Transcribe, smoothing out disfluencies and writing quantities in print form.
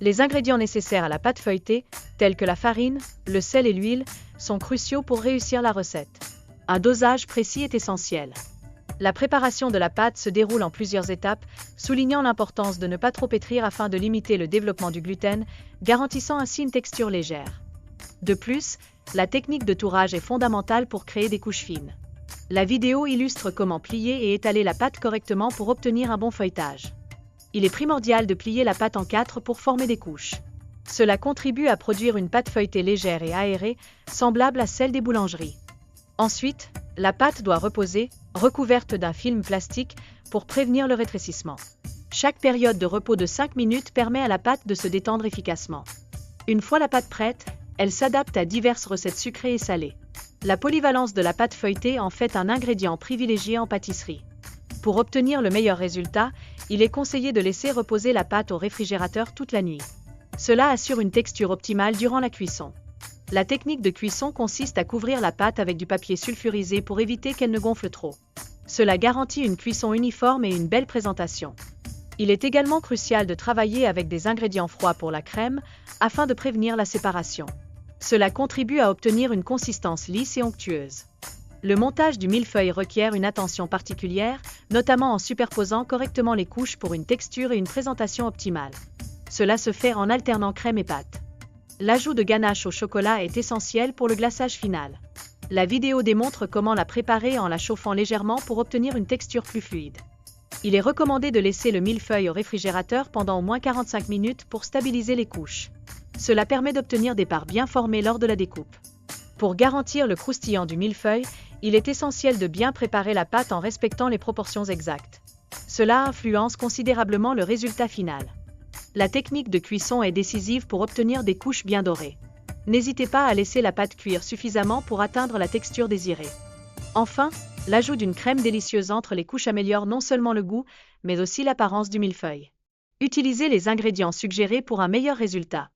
Les ingrédients nécessaires à la pâte feuilletée, tels que la farine, le sel et l'huile, sont cruciaux pour réussir la recette. Un dosage précis est essentiel. La préparation de la pâte se déroule en plusieurs étapes, soulignant l'importance de ne pas trop pétrir afin de limiter le développement du gluten, garantissant ainsi une texture légère. De plus, la technique de tourage est fondamentale pour créer des couches fines. La vidéo illustre comment plier et étaler la pâte correctement pour obtenir un bon feuilletage. Il est primordial de plier la pâte en 4 pour former des couches. Cela contribue à produire une pâte feuilletée légère et aérée, semblable à celle des boulangeries. Ensuite, la pâte doit reposer, recouverte d'un film plastique, pour prévenir le rétrécissement. Chaque période de repos de 5 minutes permet à la pâte de se détendre efficacement. Une fois la pâte prête, elle s'adapte à diverses recettes sucrées et salées. La polyvalence de la pâte feuilletée en fait un ingrédient privilégié en pâtisserie. Pour obtenir le meilleur résultat, il est conseillé de laisser reposer la pâte au réfrigérateur toute la nuit. Cela assure une texture optimale durant la cuisson. La technique de cuisson consiste à couvrir la pâte avec du papier sulfurisé pour éviter qu'elle ne gonfle trop. Cela garantit une cuisson uniforme et une belle présentation. Il est également crucial de travailler avec des ingrédients froids pour la crème, afin de prévenir la séparation. Cela contribue à obtenir une consistance lisse et onctueuse. Le montage du millefeuille requiert une attention particulière, notamment en superposant correctement les couches pour une texture et une présentation optimale. Cela se fait en alternant crème et pâte. L'ajout de ganache au chocolat est essentiel pour le glaçage final. La vidéo démontre comment la préparer en la chauffant légèrement pour obtenir une texture plus fluide. Il est recommandé de laisser le millefeuille au réfrigérateur pendant au moins 45 minutes pour stabiliser les couches. Cela permet d'obtenir des parts bien formées lors de la découpe. Pour garantir le croustillant du millefeuille, il est essentiel de bien préparer la pâte en respectant les proportions exactes. Cela influence considérablement le résultat final. La technique de cuisson est décisive pour obtenir des couches bien dorées. N'hésitez pas à laisser la pâte cuire suffisamment pour atteindre la texture désirée. Enfin, l'ajout d'une crème délicieuse entre les couches améliore non seulement le goût, mais aussi l'apparence du millefeuille. Utilisez les ingrédients suggérés pour un meilleur résultat.